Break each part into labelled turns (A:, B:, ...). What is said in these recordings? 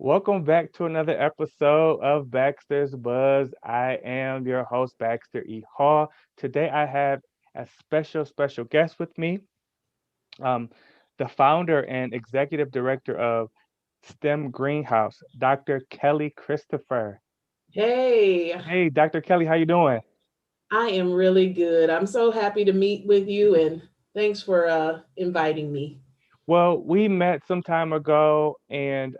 A: Welcome back to another episode of Baxter's Buzz. I am your host, Baxter E. Hall. Today I have a special guest with me, um, the founder and executive director of STEM Greenhouse, Dr. Keli Christopher.
B: Hey,
A: Hey, Dr. Kelly, how you doing?
B: I am really good. I'm so happy to meet with you and thanks for inviting me.
A: Well, we met some time ago, and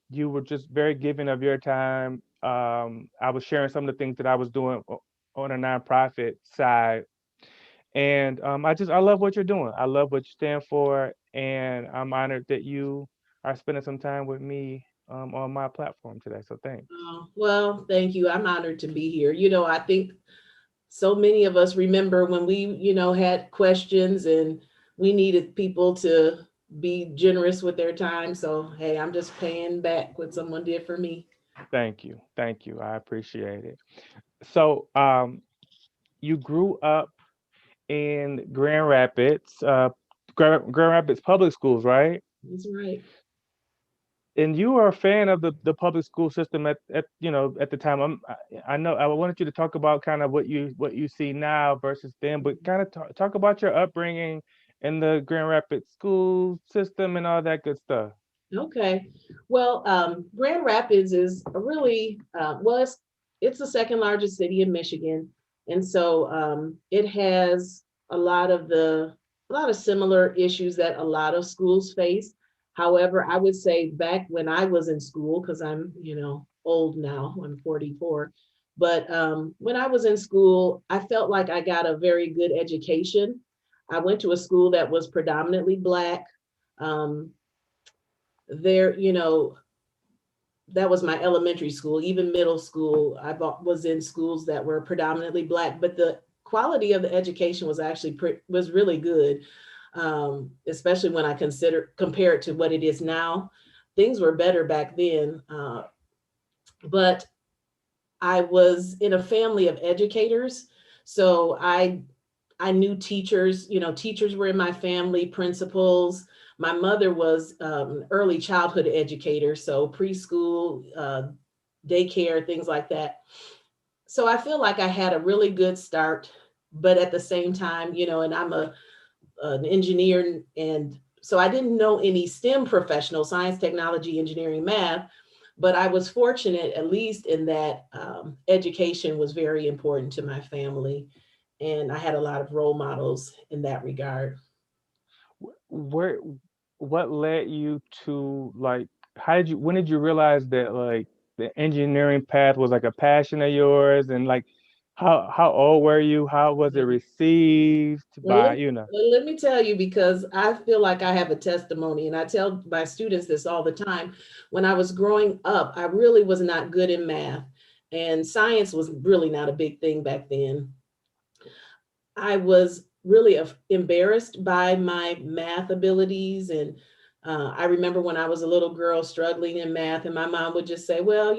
A: you were just very giving of your time. I was sharing some of the things that I was doing on a nonprofit side, and I love what you're doing. I love what you stand for, and I'm honored that you are spending some time with me on my platform today. So thanks.
B: Well, thank you. I'm honored to be here. I think so many of us remember when we, had questions and we needed people to be generous with their time. So, hey, I'm just paying back what someone did for me.
A: Thank you. I appreciate it. So, you grew up in Grand Rapids Public Schools, right?
B: That's right.
A: And you were a fan of the public school system at at the time. I know I wanted you to talk about kind of what you see now versus then, but kind of talk about your upbringing in the Grand Rapids school system and all that good stuff.
B: Okay. Well, Grand Rapids is a really it's the second largest city in Michigan, and so it has a lot of similar issues that a lot of schools face. However, I would say back when I was in school, because I'm old now, I'm 44, but when I was in school, I felt like I got a very good education. I went to a school that was predominantly Black. Um, there, that was my elementary school. Even middle school, was in schools that were predominantly Black, but the quality of the education was actually was really good, especially when I compare it to what it is now. Things were better back then, but I was in a family of educators, so I knew teachers. Teachers were in my family, principals. My mother was early childhood educator, so preschool, daycare, things like that. So I feel like I had a really good start, but at the same time, and I'm an engineer, and so I didn't know any STEM professional, science, technology, engineering, math, but I was fortunate, at least in that education was very important to my family. And I had a lot of role models in that regard.
A: Where what led you to like how did you when did you realize that like the engineering path was like a passion of yours, and like how old were you? How was it received
B: Well,
A: by,
B: let me tell you, because I feel like I have a testimony, and I tell my students this all the time. When I was growing up, I really was not good in math, and science was really not a big thing back then. I was really embarrassed by my math abilities. And I remember when I was a little girl struggling in math, and my mom would just say, well,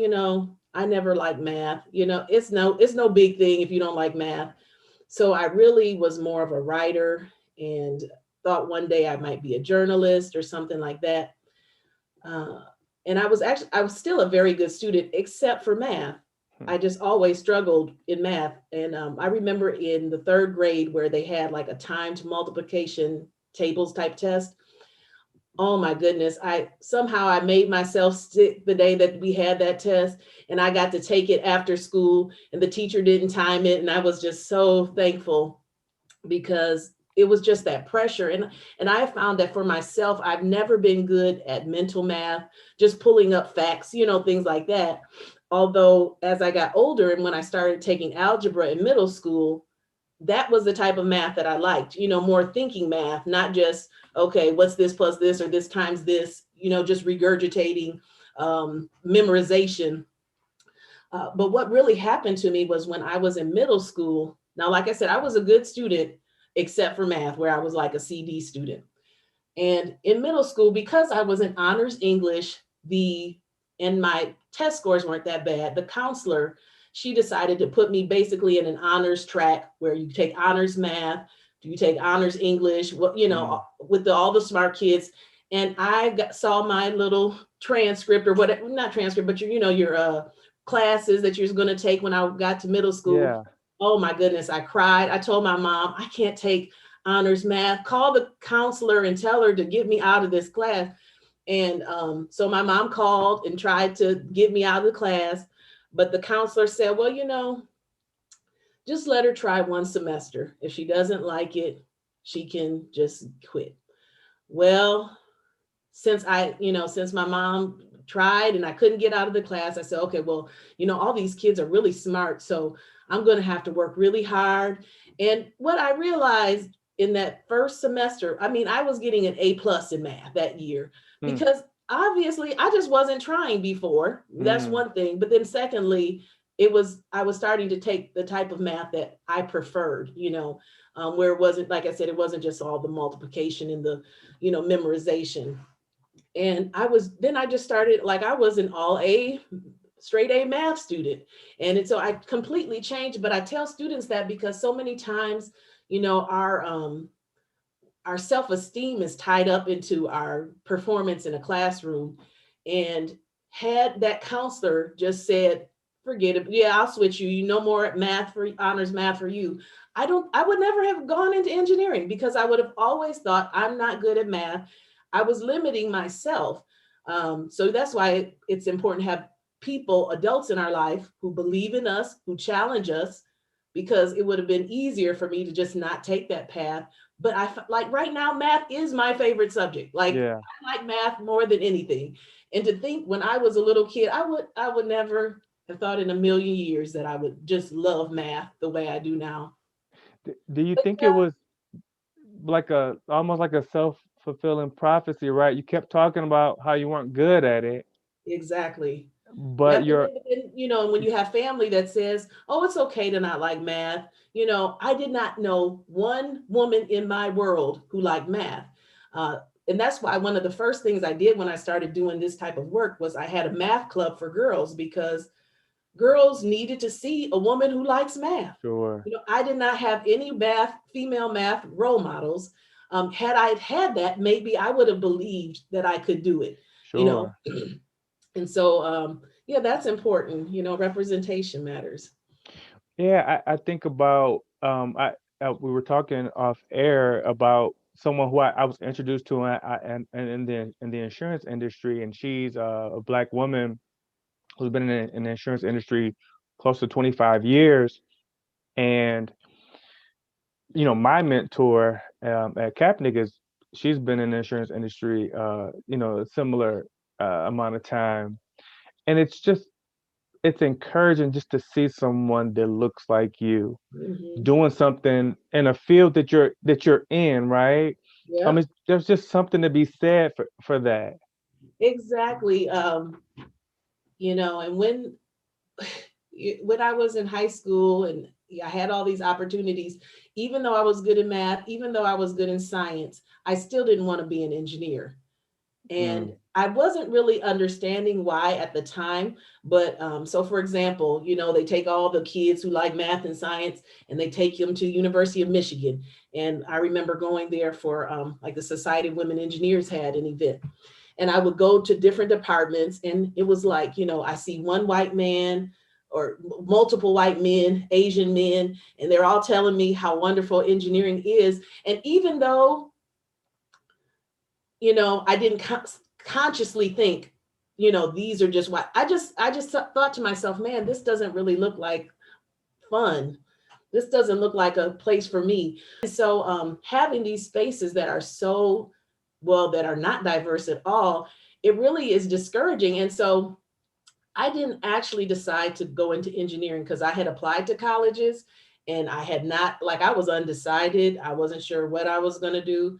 B: I never liked math. It's no big thing if you don't like math. So I really was more of a writer and thought one day I might be a journalist or something like that. Uh, and I was still a very good student, except for math.
A: Hmm.
B: I just always struggled in math. And I remember in the third grade where they had like a timed multiplication tables type test. Oh my goodness. I made myself sick the day that we had that test, and I got to take it after school, and the teacher didn't time it. And I was just so thankful, because it was just that pressure. And I found that for myself, I've never been good at mental math, just pulling up facts, things like that. Although as I got older and when I started taking algebra in middle school, that was the type of math that I liked, more thinking math, not just, okay, what's this plus this or this times this, just regurgitating, memorization. But what really happened to me was when I was in middle school. Now, like I said, I was a good student, except for math, where I was like a CD student. And in middle school, because I was in honors English, and my test scores weren't that bad, the counselor, she decided to put me basically in an honors track where you take honors math, you take honors English,
A: Mm.
B: with all the smart kids. And saw my little transcript or whatever, not transcript, but your classes that you're going to take when I got to middle school.
A: Yeah.
B: Oh my goodness, I cried. I told my mom, I can't take honors math. Call the counselor and tell her to get me out of this class. And so my mom called and tried to get me out of the class. But the counselor said, well, just let her try one semester. If she doesn't like it, she can just quit. Well, since my mom tried and I couldn't get out of the class, I said, okay, well, all these kids are really smart. So I'm going to have to work really hard. And what I realized in that first semester, I mean, I was getting an A+ in math that year
A: Hmm.
B: because obviously I just wasn't trying before. That's
A: Mm.
B: one thing. But then secondly, I was starting to take the type of math that I preferred, where it wasn't, like I said, it wasn't just all the multiplication and the, memorization. And I just started, like, I was an all A, straight A math student. So I completely changed. But I tell students that because so many times, you know, our um our self-esteem is tied up into our performance in a classroom. And had that counselor just said, forget it, yeah, I'll switch you, no more math for honors math for you, I would never have gone into engineering because I would have always thought I'm not good at math. I was limiting myself. So that's why it's important to have people, adults in our life who believe in us, who challenge us, because it would have been easier for me to just not take that path. But like right now, math is my favorite subject. Like
A: Yeah.
B: I like math more than anything. And to think when I was a little kid, I would never have thought in a million years that I would just love math the way I do now.
A: Do you
B: But
A: think it
B: yeah,
A: was like a almost like a self-fulfilling prophecy, right? You kept talking about how you weren't good at it,
B: exactly.
A: but
B: Yep. And
A: you're
B: and when you have family that says, oh, it's okay to not like math, I did not know one woman in my world who liked math. Uh, and that's why one of the first things I did when I started doing this type of work was I had a math club for girls because girls needed to see a woman who likes math.
A: sure,
B: I did not have any female math role models. Had I had that, maybe I would have believed that I could do it. You know,
A: sure.
B: and so, yeah, that's important. Representation matters.
A: Yeah, I think about we were talking off air about someone who I was introduced to and in the insurance industry, and she's a black woman who's been in the insurance industry close to 25 years. And my mentor at Capnick is she's been in the insurance industry, a similar amount of time, and it's encouraging just to see someone that looks like you
B: Hmm.
A: doing something in a field that you're in, right?
B: Yep,
A: There's just something to be said for that.
B: exactly. And when I was in high school and I had all these opportunities, even though I was good in math, even though I was good in science, I still didn't want to be an engineer. And
A: Mm,
B: I wasn't really understanding why at the time. But so, for example, they take all the kids who like math and science and they take them to University of Michigan. And I remember going there for like the Society of Women Engineers had an event. And I would go to different departments, and it was like, I see one white man or multiple white men, Asian men, and they're all telling me how wonderful engineering is. And even though I didn't consciously think, these are just what I just thought to myself, man, this doesn't really look like fun. This doesn't look like a place for me. And so having these spaces that are so, well, that are not diverse at all, it really is discouraging. And so I didn't actually decide to go into engineering because I had applied to colleges and I had not, like, I was undecided. I wasn't sure what I was going to do.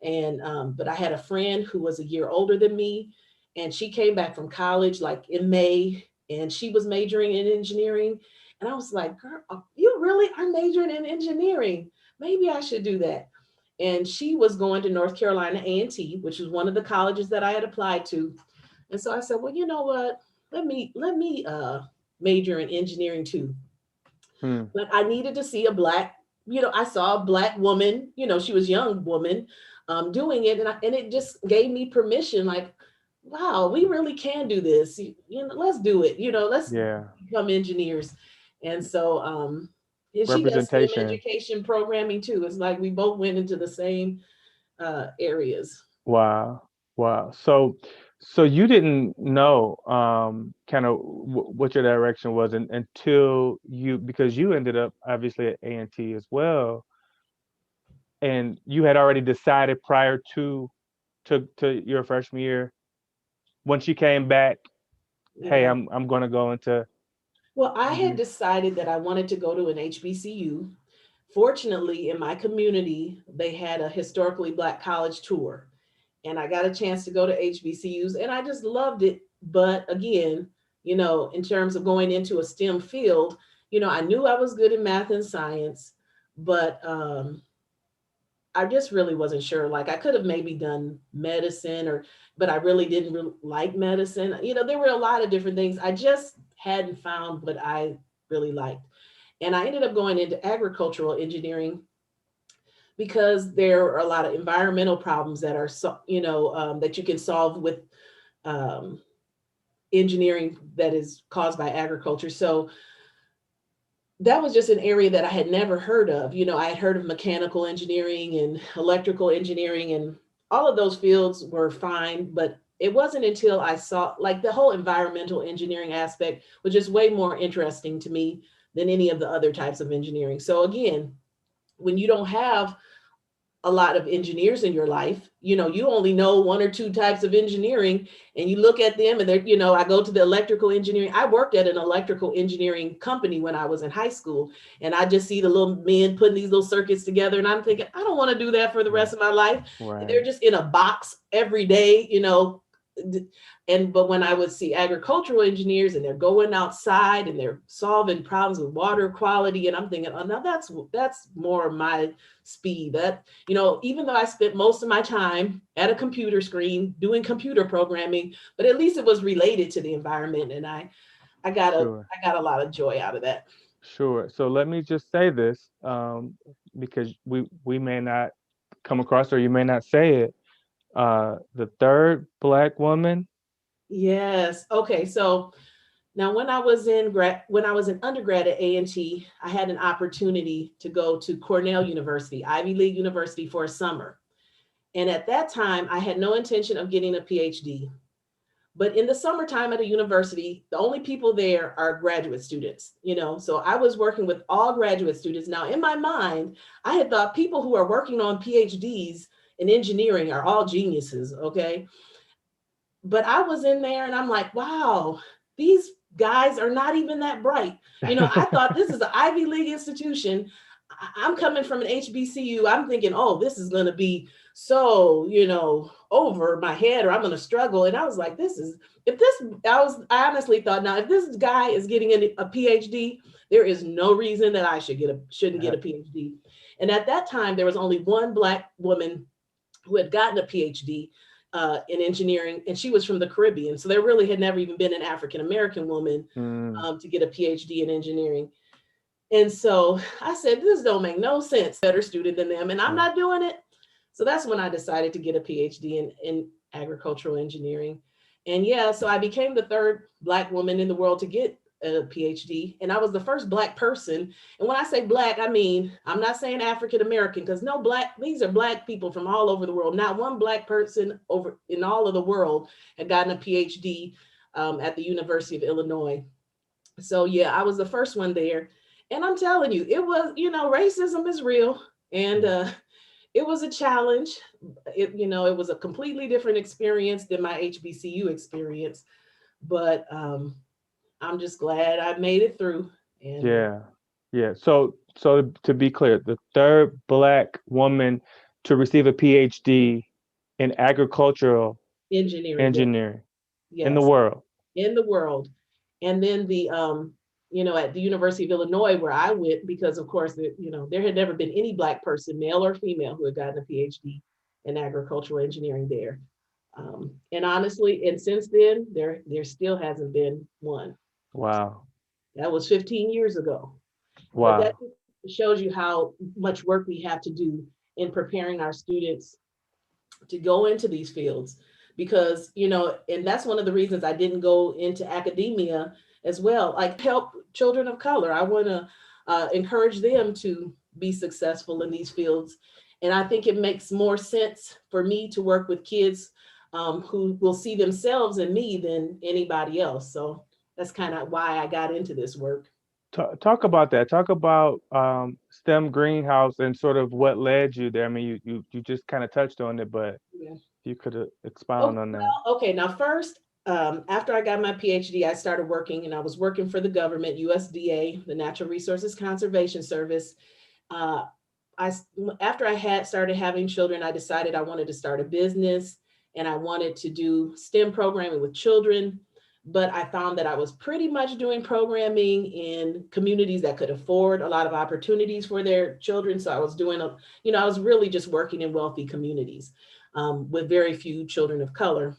B: And but I had a friend who was a year older than me, and she came back from college like in May, and she was majoring in engineering. And I was like, girl, you really are majoring in engineering? Maybe I should do that. And she was going to North Carolina A&T, which was one of the colleges that I had applied to. And so I said, well, you know what, let me major in engineering too.
A: mm,
B: But I needed to see a black, I saw a black woman, she was a young woman, doing it, and it just gave me permission. Like, wow, we really can do this. Let's do it. Let's
A: Yeah.
B: become engineers. And so, and she does STEM
A: Representation.
B: education programming too. It's like we both went into the same areas.
A: Wow. Wow. So you didn't know kind of what your direction was until you, because you ended up obviously at A&T as well, and you had already decided prior to your freshman year when she came back, hey,
B: Yeah.
A: I'm going to go into
B: Well, I had
A: engineering.
B: decided that I wanted to go to an HBCU. Fortunately, in my community, they had a historically Black college tour, and I got a chance to go to HBCUs, and I just loved it. But again, in terms of going into a STEM field, I knew I was good in math and science, but I just really wasn't sure. Like, I could have maybe done medicine, but I really didn't like medicine. There were a lot of different things. I just hadn't found what I really liked. And I ended up going into agricultural engineering because there are a lot of environmental problems that are, that you can solve with um, engineering that is caused by agriculture. So that was just an area that I had never heard of. I had heard of mechanical engineering and electrical engineering, and all of those fields were fine, but it wasn't until I saw like the whole environmental engineering aspect was just way more interesting to me than any of the other types of engineering. So again, when you don't have a lot of engineers in your life, you only know one or two types of engineering, and you look at them and they're, I go to the electrical engineering. I worked at an electrical engineering company when I was in high school, and I just see the little men putting these little circuits together, and I'm thinking, I don't want to do that for the
A: Yeah.
B: rest of my life. They're
A: Right.
B: just in a box every day, but when I would see agricultural engineers and they're going outside and they're solving problems with water quality, and I'm thinking, oh, now that's more my speed. That, even though I spent most of my time at a computer screen doing computer programming, but at least it was related to the environment, and I got a
A: Sure.
B: I got a lot of joy out of that.
A: Sure. So let me just say this, because we may not come across, or you may not say it. The third black woman.
B: Yes. Okay. So now, when I was an undergrad at A&T, I had an opportunity to go to Cornell University, Ivy League University, for a summer. And at that time, I had no intention of getting a PhD. But in the summertime at a university, the only people there are graduate students, So I was working with all graduate students. Now, in my mind, I had thought people who are working on PhDs in engineering are all geniuses, okay? But I was in there and I'm like, wow, these guys are not even that bright. I thought this is an Ivy League institution. I'm coming from an HBCU. I'm thinking, oh, this is going to be so, over my head, or I'm going to struggle. And I was like, I honestly thought, now, if this guy is getting a PhD, there is no reason that I shouldn't get a PhD. And at that time, there was only one Black woman who had gotten a PhD in engineering, and she was from the Caribbean. So there really had never even been an African American woman
A: Mm,
B: to get a PhD in engineering. And so I said, this don't make no sense. Better student than them, and I'm
A: yeah.
B: not doing it. So that's when I decided to get a PhD in agricultural engineering. And yeah, so I became the third Black woman in the world to get a PhD. And I was the first Black person. And when I say Black, I mean, I'm not saying African American, because no Black, these are Black people from all over the world. Not one Black person over in all of the world had gotten a PhD at the University of Illinois. So yeah, I was the first one there. And I'm telling you, it was, racism is real. And
A: Yeah.
B: it was a challenge. It was a completely different experience than my HBCU experience, but I'm just glad I made it through. And
A: Yeah. Yeah. So to be clear, the third black woman to receive a PhD in agricultural
B: engineering, yes,
A: engineering in the
B: yes,
A: world.
B: in the world. And then at the University of Illinois, where I went, because of course, there had never been any Black person, male or female, who had gotten a PhD in agricultural engineering there. And honestly, and since then, there still hasn't been one.
A: Wow.
B: That was 15 years ago. But that
A: Wow.
B: shows you how much work we have to do in preparing our students. to go into these fields because, and that's one of the reasons I didn't go into academia as well. Like help children of color. I want to encourage them to be successful in these fields. And I think it makes more sense for me to work with kids who will see themselves in me than anybody else. So that's kind of why I got into this work.
A: Talk about that. Talk about STEM greenhouse and sort of what led you there. I mean, you just kind of touched on it, but
B: Yeah.
A: you could expound
B: Oh,
A: on that.
B: well, okay. Now, first, after I got my PhD, I started working and I was working for the government, USDA, the Natural Resources Conservation Service. Uh, I, after I had started having children, I decided I wanted to start a business and I wanted to do STEM programming with children. But I found that I was pretty much doing programming in communities that could afford a lot of opportunities for their children. So I was doing I was really just working in wealthy communities with very few children of color.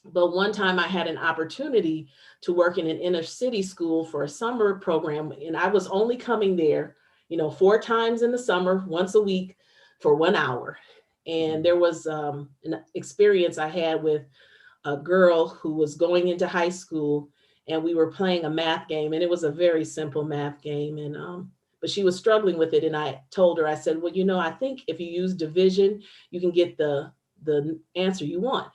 B: But one time I had an opportunity to work in an inner city school for a summer program, and I was only coming there, 4 times in the summer, once a week for 1 hour. And there was an experience I had with a girl who was going into high school, and we were playing a math game, and it was a very simple math game. And but she was struggling with it, and I told her, I said, well, I think if you use division, you can get the answer you want.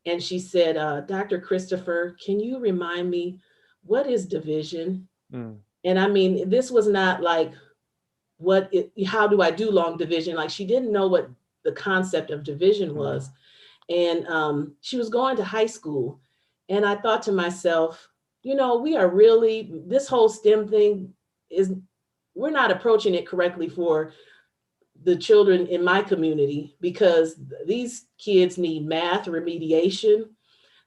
B: And she said, Dr. Christopher, can you remind me what is division?
A: Mm,
B: And I mean, this was not like how do I do long division? Like she didn't know what the concept of division
A: mm,
B: was. And she was going to high school. And I thought to myself, we are really, this whole STEM thing is, we're not approaching it correctly for the children in my community because these kids need math remediation.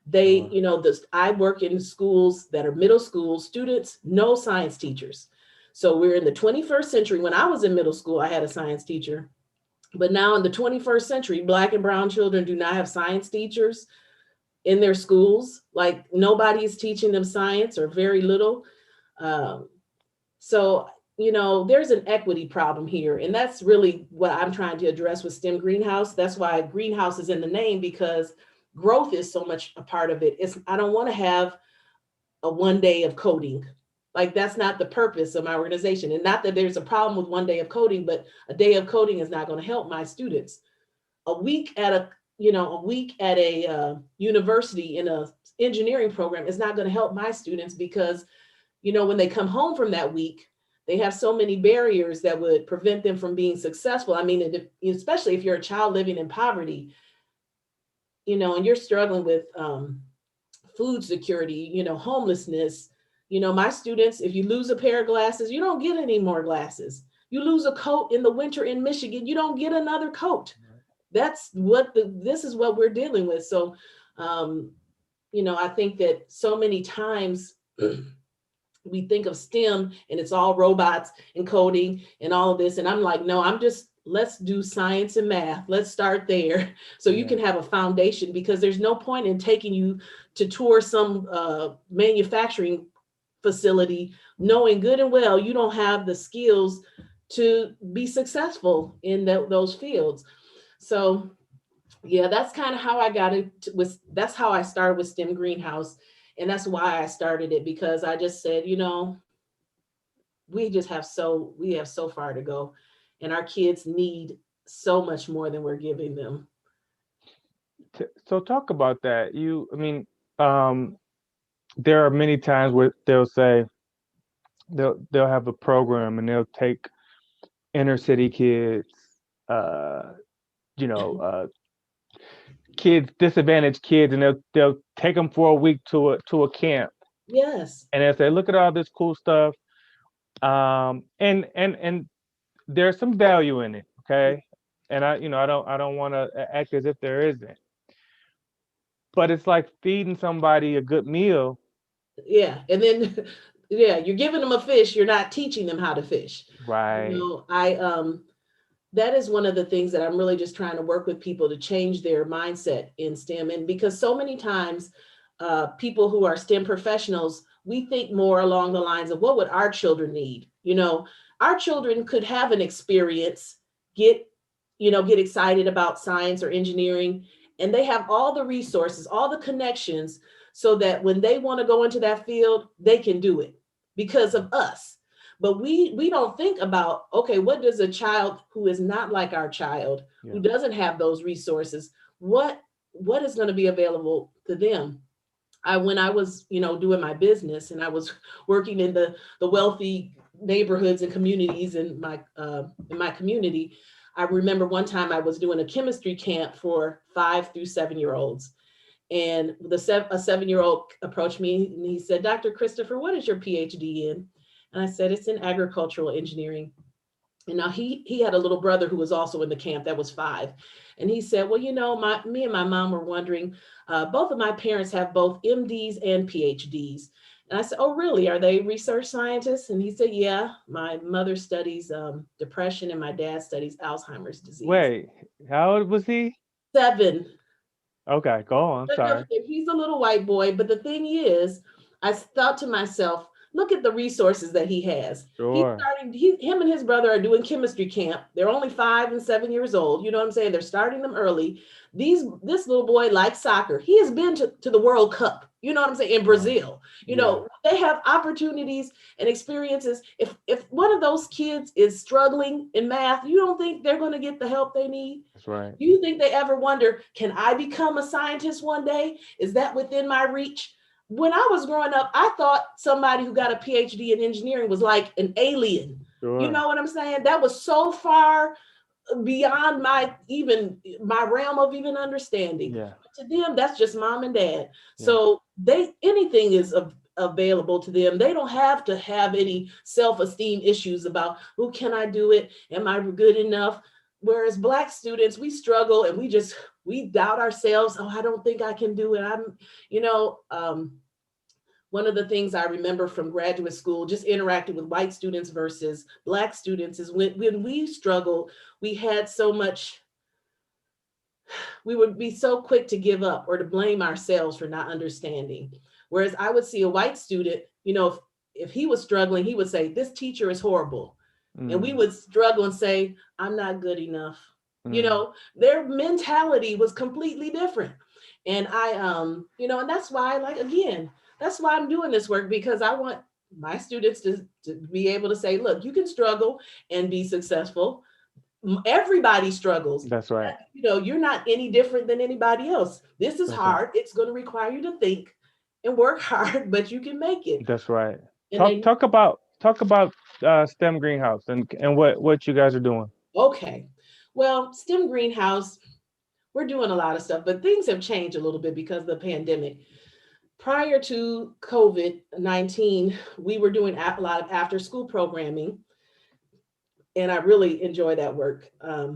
B: They,
A: sure.
B: I work in schools that are middle school students, no science teachers. So we're in the 21st century. When I was in middle school, I had a science teacher. But now in the 21st century, Black and brown children do not have science teachers in their schools. Like nobody is teaching them science or very little. Um, so, there's an equity problem here. And that's really what I'm trying to address with STEM Greenhouse. That's why greenhouse is in the name, because growth is so much a part of it. I don't want to have a 1 day of coding. Like that's not the purpose of my organization. And not that there's a problem with 1 day of coding, but a day of coding is not going to help my students. A week at a university in a engineering program is not going to help my students because when they come home from that week, they have so many barriers that would prevent them from being successful. I mean, especially if you're a child living in poverty, and you're struggling with food security, homelessness. My students, if you lose a pair of glasses, you don't get any more glasses. You lose a coat in the winter in Michigan, you don't get another coat. This is what we're dealing with. So, um, I think that so many times we think of STEM and it's all robots and coding and all of this. And I'm like, no, let's do science and math. Let's start there so you
A: Yeah.
B: can have a foundation, because there's no point in taking you to tour some manufacturing facility knowing good and well you don't have the skills to be successful in those fields. So yeah, that's kind of how I got it that's how I started with STEM Greenhouse. And that's why I started it, because I just said, we have so far to go, and our kids need so much more than we're giving them.
A: So talk about that. I mean, um, there are many times where they'll say they'll have a program and they'll take inner city kids, uh, you know, kids, disadvantaged kids, and they'll take them for a week to a camp,
B: Yes.
A: and they'll say, look at all this cool stuff, and there's some value in it, okay, and I don't want to act as if there isn't, but it's like feeding somebody a good meal,
B: Yeah. And then yeah, you're giving them a fish, you're not teaching them how to fish.
A: right?
B: I that is one of the things that I'm really just trying to work with people to change their mindset in STEM. And because so many times people who are STEM professionals, we think more along the lines of what would our children need? Our children could have an experience, get get excited about science or engineering, and they have all the resources, all the connections, so that when they want to go into that field, they can do it because of us. But we don't think about, okay, what does a child who is not like our child, who
A: Yeah.
B: doesn't have those resources, what is going to be available to them? When I was, doing my business, and I was working in the wealthy neighborhoods and communities in my community. I remember one time I was doing a chemistry camp for 5 through 7 year olds, and a 7 year old approached me and he said, "Dr. Christopher, what is your PhD in?" And I said, "It's in agricultural engineering." And now he had a little brother who was also in the camp that was 5. And he said, "Well, me and my mom were wondering, both of my parents have both MDs and PhDs." And I said, "Oh, really? Are they research scientists?" And he said, "Yeah, my mother studies depression and my dad studies Alzheimer's disease."
A: Wait, how old was he?
B: 7.
A: Okay, go on. I'm
B: But
A: sorry.
B: he's a little white boy. But the thing is, I thought to myself, look at the resources that he has.
A: Sure.
B: Him and his brother are doing chemistry camp. They're only 5 and 7 years old. You know what I'm saying? They're starting them early. This little boy likes soccer. He has been to the World Cup. You know what I'm saying? In
A: Wow.
B: Brazil.
A: Yeah,
B: They have opportunities and experiences. If one of those kids is struggling in math, you don't think they're going to get the help they need?
A: that's right.
B: Do you think they ever wonder, can I become a scientist one day? Is that within my reach? When I was growing up, I thought somebody who got a PhD in engineering was like an alien. You
A: Sure.
B: know what I'm saying? That was so far beyond my realm of even understanding.
A: Yeah,
B: But to them, that's just mom and dad.
A: yeah.
B: So anything is available to them. They don't have to have any self-esteem issues about, who can I do it? Am I good enough? Whereas Black students, we struggle and we doubt ourselves. Oh, I don't think I can do it. You know, um, one of the things I remember from graduate school, just interacting with white students versus Black students, is when we struggled, we had so much, we would be so quick to give up or to blame ourselves for not understanding. Whereas I would see a white student, if he was struggling, he would say, "This teacher is horrible." And we
A: Mm,
B: would struggle and say, "I'm not good enough."
A: mm.
B: Their mentality was completely different. And and that's why, like, again, that's why I'm doing this work, because I want my students to be able to say, look, you can struggle and be successful. Everybody struggles.
A: That's right.
B: You're not any different than anybody else. This is
A: That's right.
B: hard. It's going to require you to think and work hard, but you can make it.
A: That's right.
B: And they
A: Talk about STEM greenhouse and what you guys are doing.
B: Okay. Well, STEM Greenhouse, we're doing a lot of stuff, but things have changed a little bit because of the pandemic. Prior to COVID-19, we were doing a lot of after school programming, and I really enjoy that work,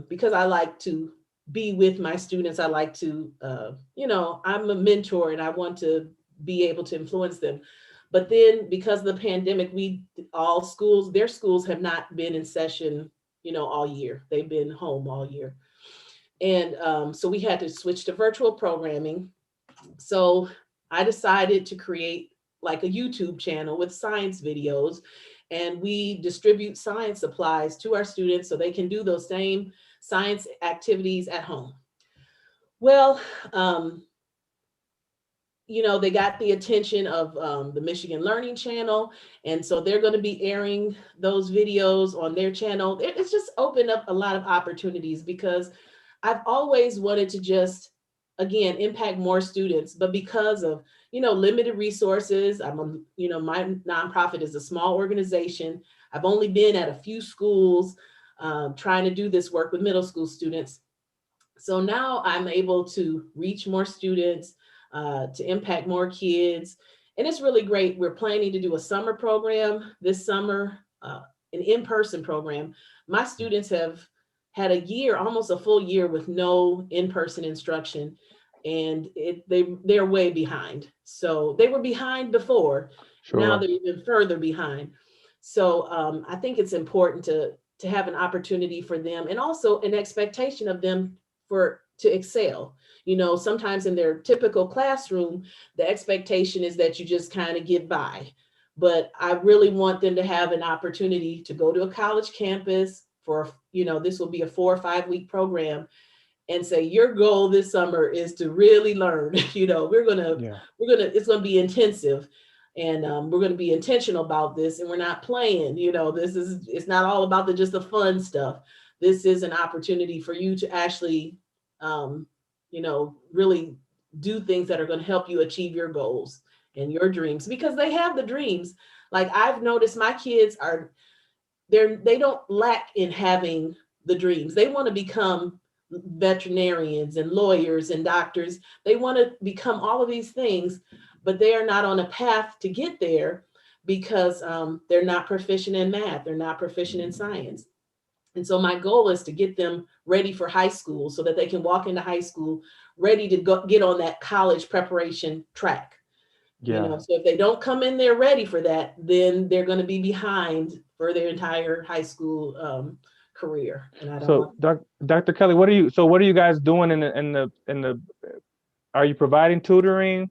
B: because I like to be with my students. I like to, I'm a mentor and I want to be able to influence them. But then, because of the pandemic, their schools have not been in session, all year. They've been home all year. And so we had to switch to virtual programming. So I decided to create like a YouTube channel with science videos, and we distribute science supplies to our students so they can do those same science activities at home. Well, um, they got the attention of the Michigan Learning Channel, and so they're going to be airing those videos on their channel. It's just opened up a lot of opportunities, because I've always wanted to just, again, impact more students, but because of, limited resources, my nonprofit is a small organization. I've only been at a few schools, trying to do this work with middle school students. So now I'm able to reach more students, to impact more kids. And it's really great. We're planning to do a summer program this summer, an in-person program. My students have had a year, almost a full year, with no in-person instruction, and they're way behind. So they were behind before. Now
A: Sure.
B: they're even further behind. So I think it's important to have an opportunity for them, and also an expectation of them to excel. Sometimes in their typical classroom, the expectation is that you just kind of get by. But I really want them to have an opportunity to go to a college campus, for, this will be a 4 or 5 week program, and say your goal this summer is to really learn.
A: Yeah.
B: It's gonna be intensive, and we're gonna be intentional about this, and we're not playing. It's not all about just the fun stuff. This is an opportunity for you to actually, really do things that are going to help you achieve your goals and your dreams, because they have the dreams. Like, I've noticed my kids they don't lack in having the dreams. They want to become veterinarians and lawyers and doctors. They want to become all of these things, but they are not on a path to get there because they're not proficient in math. They're not proficient in science. And so my goal is to get them ready for high school so that they can walk into high school ready to go get on that college preparation track.
A: Yeah.
B: So if they don't come in there ready for that, then they're going to be behind for their entire high school career. And I don't want.
A: So, Dr. Kelly, what are you guys doing in the are you providing tutoring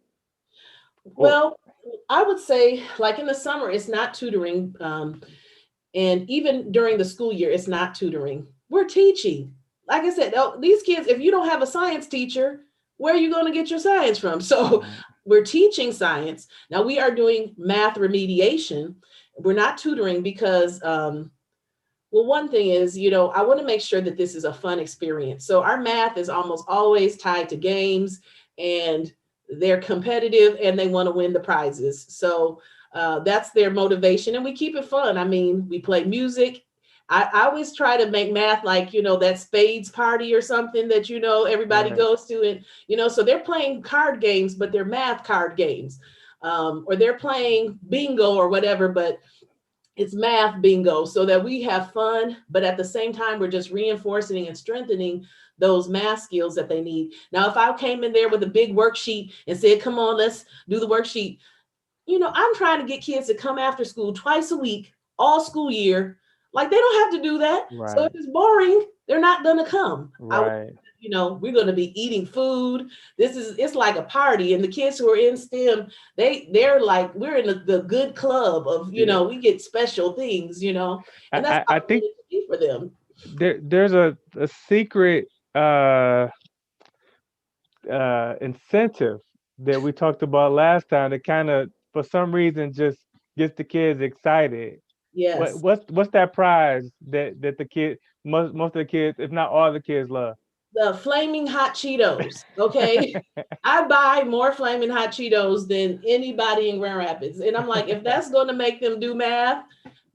A: or
B: Well, I would say, like, in the summer, it's not tutoring. And even during the school year, it's not tutoring. We're teaching. Like I said, these kids, if you don't have a science teacher, where are you going to get your science from? So
A: right,
B: we're teaching science. Now we are doing math remediation. We're not tutoring because, well, one thing is, I want to make sure that this is a fun experience. So our math is almost always tied to games, and they're competitive and they want to win the prizes. So that's their motivation, and we keep it fun. I mean, we play music. I always try to make math like, that spades party or something that, everybody
A: right.
B: goes to. And, so they're playing card games, but they're math card games. Or they're playing bingo or whatever, but it's math bingo, so that we have fun, but at the same time we're just reinforcing and strengthening those math skills that they need. Now if I came in there with a big worksheet and said, come on, let's do the worksheet, I'm trying to get kids to come after school twice a week all school year. Like, they don't have to do that. So if
A: Right.
B: it's boring, they're not going to come.
A: Right.
B: We're going to be eating food. It's like a party, and the kids who are in STEM, they're like, we're in the good club of,
A: Yeah.
B: we get special things,
A: I,
B: and that's
A: I
B: how
A: I
B: I want
A: think
B: it to be for them.
A: there's a secret uh incentive that we talked about last time that kind of for some reason just gets the kids excited.
B: Yes.
A: What's that prize that the kid most of the kids, if not all the kids, love?
B: The flaming hot Cheetos. Okay. I buy more flaming hot Cheetos than anybody in Grand Rapids. And I'm like, if that's going to make them do math,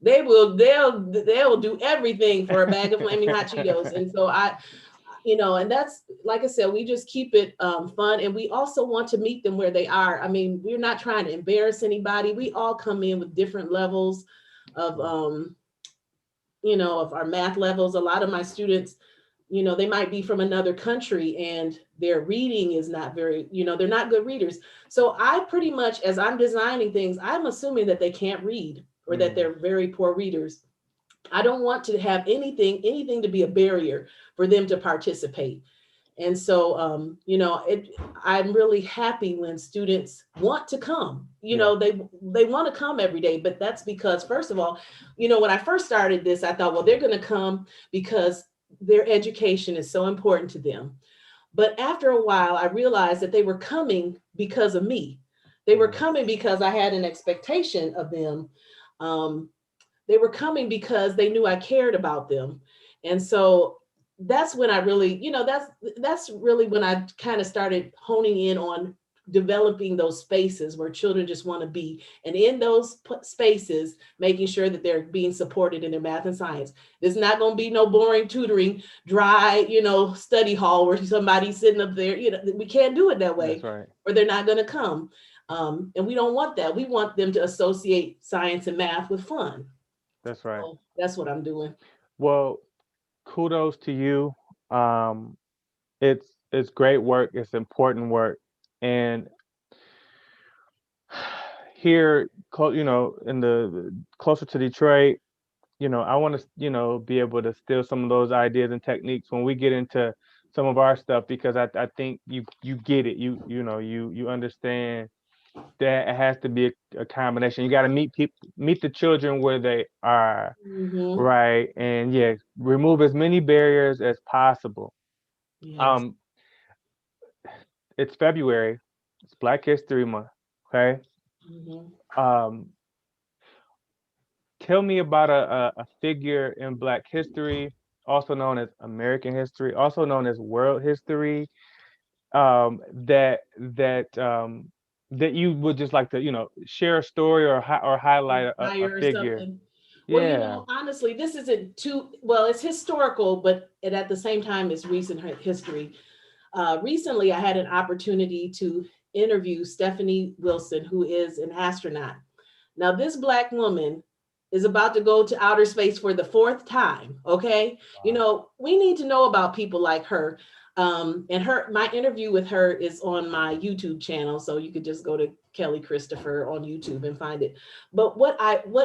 B: they'll do everything for a bag of flaming hot Cheetos. And so and that's, like I said, we just keep it fun. And we also want to meet them where they are. I mean, we're not trying to embarrass anybody. We all come in with different levels of, of our math levels. A lot of my students, they might be from another country and their reading is not very, they're not good readers. So I pretty much, as I'm designing things, I'm assuming that they can't read or that
A: Mm,
B: they're very poor readers. I don't want to have anything to be a barrier for them to participate. And so, I'm really happy when students want to come.
A: yeah.
B: They want to come every day, but that's because, first of all, when I first started this, I thought, well, they're going to come because their education is so important to them. But after a while, I realized that they were coming because of me. They were
A: Mm,
B: coming because I had an expectation of them. Um, they were coming because they knew I cared about them. And so that's when I really, that's really when I kind of started honing in on developing those spaces where children just want to be. And in those spaces, making sure that they're being supported in their math and science. There's not going to be no boring tutoring, dry, study hall where somebody's sitting up there. We can't do it that
A: that's
B: way,
A: right.
B: or they're not going to come. And we don't want that. We want them to associate science and math with fun.
A: That's right.
B: So that's what I'm doing.
A: Well, kudos to you. Um, it's great work. It's important work, and here, in the closer to Detroit, I want to, be able to steal some of those ideas and techniques when we get into some of our stuff because I think you get it. You understand. that it has to be a combination. You got to meet people, meet the children where they are,
B: Hmm.
A: right? And yeah, remove as many barriers as possible.
B: Yes.
A: Um, it's February. It's Black History Month. Okay.
B: Hmm.
A: Um, tell me about a figure in Black history, also known as American history, also known as world history, that you would just like to, share a story or or highlight a
B: Fire or
A: figure.
B: something. Well,
A: Yeah.
B: honestly, this isn't too well. It's historical, but it, at the same time, it's recent history. Recently, I had an opportunity to interview Stephanie Wilson, who is an astronaut. Now, this Black woman is about to go to outer space for the fourth time. Okay.
A: Wow.
B: We need to know about people like her. And my interview with her is on my YouTube channel. So you could just go to Keli Christopher on YouTube and find it. But what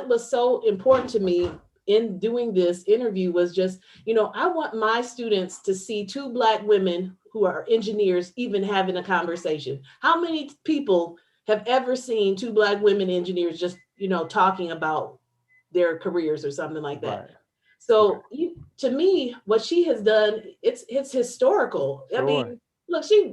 B: was so important to me in doing this interview was just, I want my students to see two Black women who are engineers even having a conversation. How many people have ever seen two Black women engineers just, talking about their careers or something like that?
A: Right. Right.
B: So to me, what she has done, it's historical. I
A: Sure.
B: mean, look, she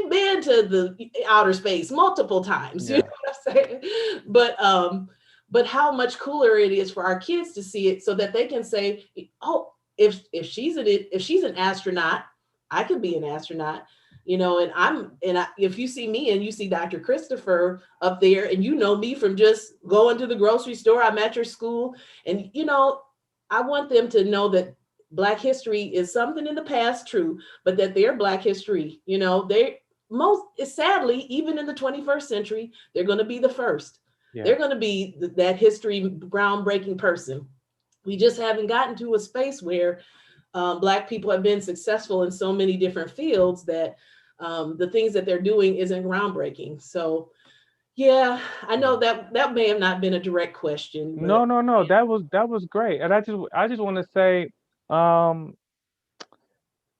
B: been to the outer space multiple times. You know
A: Yeah.
B: what I'm saying? But how much cooler it is for our kids to see it, so that they can say, oh, if she's an astronaut, I could be an astronaut. If you see me and you see Dr. Christopher up there, and you know me from just going to the grocery store, I'm at your school, and I want them to know that Black history is something in the past, true, but that their Black history, they most sadly, even in the 21st century, they're going to be the first.
A: Yeah.
B: They're going to be that history groundbreaking person. We just haven't gotten to a space where Black people have been successful in so many different fields that the things that they're doing isn't groundbreaking. So, yeah, I know
A: Yeah.
B: that may have not been a direct question,
A: No,
B: but
A: no, no. That was great. And I just want to say um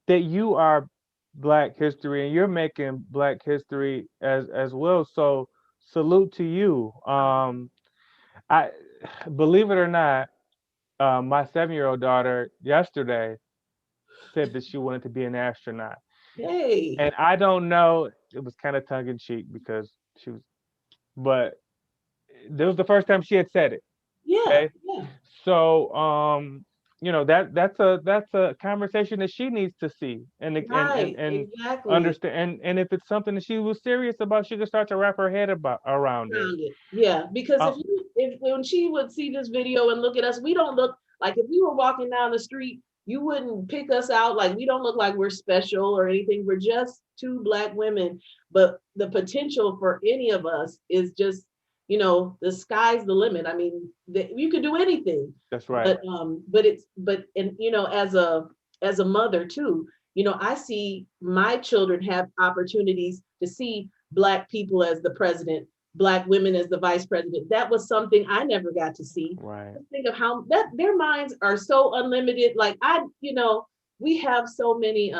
A: that you are Black history and you're making Black history as well. So salute to you. I believe it or not, my 7-year-old daughter yesterday said that she wanted to be an astronaut.
B: hey,
A: And I don't know, it was kind of tongue in cheek because she was, but this was the first time she had said it.
B: yeah,
A: Okay.
B: yeah,
A: So, that's a conversation that she needs to see
B: right,
A: and
B: exactly.
A: understand. And if it's something that she was serious about, she could start to wrap her head about around it.
B: Found it. Yeah, because
A: Um,
B: if when she would see this video and look at us, we don't look like, if we were walking down the street, you wouldn't pick us out. Like, we don't look like we're special or anything. We're just two Black women, but the potential for any of us is just, the sky's the limit. I mean, you could do anything,
A: that's right.
B: and as a mother too, I see my children have opportunities to see Black people as the president, Black women as the vice president. That was something I never got to see.
A: Right.
B: Just think of how that their minds are so unlimited. Like, we have so many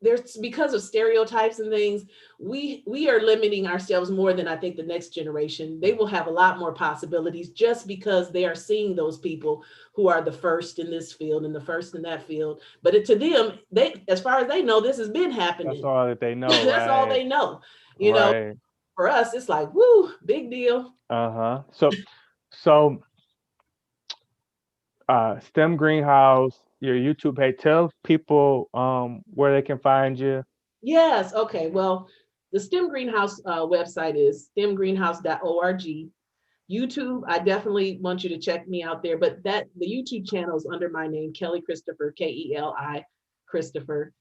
B: there's, because of stereotypes and things, we are limiting ourselves more than I think the next generation. They will have a lot more possibilities just because they are seeing those people who are the first in this field and the first in that field. But to them, as far as they know, this has been
A: That's
B: happening.
A: all that they know.
B: That's all
A: Right.
B: they know. you know
A: Right.
B: for us, it's like, woo, big deal.
A: Uh-huh. So STEM Greenhouse, your YouTube page, tell people where they can find you.
B: Yes. Okay. Well, the STEM Greenhouse website is stemgreenhouse.org. YouTube, I definitely want you to check me out there. But the YouTube channel is under my name, Keli Christopher, Keli Christopher.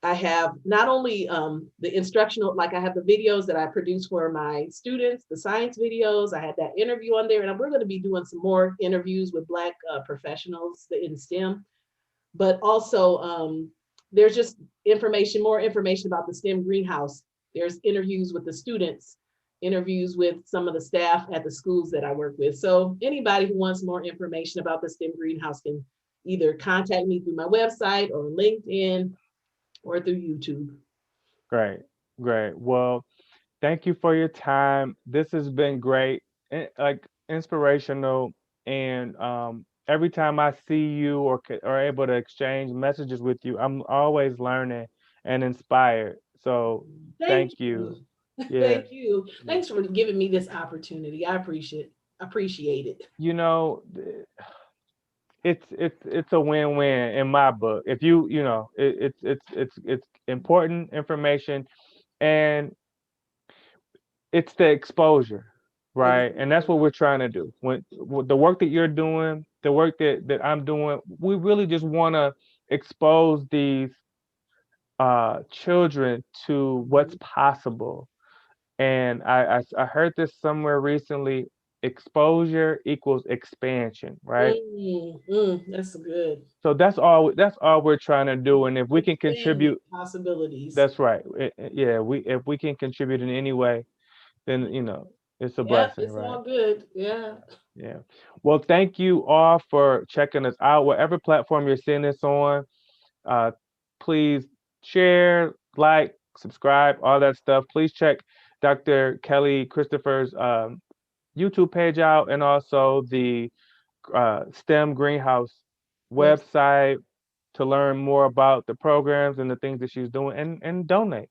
B: I have not only the instructional, like I have the videos that I produce for my students, the science videos. I had that interview on there, and we're going to be doing some more interviews with Black professionals in STEM. But also, there's just more information about the STEM greenhouse. There's interviews with the students, interviews with some of the staff at the schools that I work with. So anybody who wants more information about the STEM greenhouse can either contact me through my website or LinkedIn or through YouTube.
A: Great. Great. Well, Thank you for your time. This has been great, like inspirational, and every time I see you or able to exchange messages with you, I'm always learning and inspired. So
B: Thank
A: thank you.
B: you.
A: Yeah,
B: Thank you.
A: yeah.
B: Thanks for giving me this opportunity. I appreciate it.
A: You know, it's a win-win in my book. If it's important information, and it's the exposure, right? And that's
B: Exactly.
A: what we're trying to do. When with the work that you're doing, the work that I'm doing, we really just want to expose these children to what's possible. And I heard this somewhere recently. Exposure equals expansion, right?
B: That's good.
A: So that's all we're trying to do. And if we can
B: Expand the
A: contribute,
B: possibilities.
A: that's right. Yeah, we if we can contribute in any way, then it's a
B: Yep,
A: blessing,
B: it's
A: right?
B: all good. Yeah.
A: Yeah. Well, thank you all for checking us out. Whatever platform you're seeing this on, uh, please share, like, subscribe, all that stuff. Please check Dr. Keli Christopher's YouTube page out, and also the STEM Greenhouse
B: Whoops.
A: website to learn more about the programs and the things that she's doing, and donate.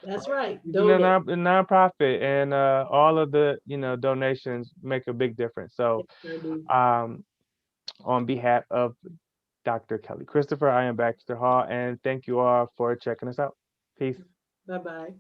B: That's
A: Right?
B: right.
A: She's
B: Donate.
A: a nonprofit, and all of the donations make a big difference. So,
B: Yes, I do.
A: um, on behalf of Dr. Keli Christopher, I am Baxter Hall, and thank you all for checking us out. Peace.
B: Bye bye.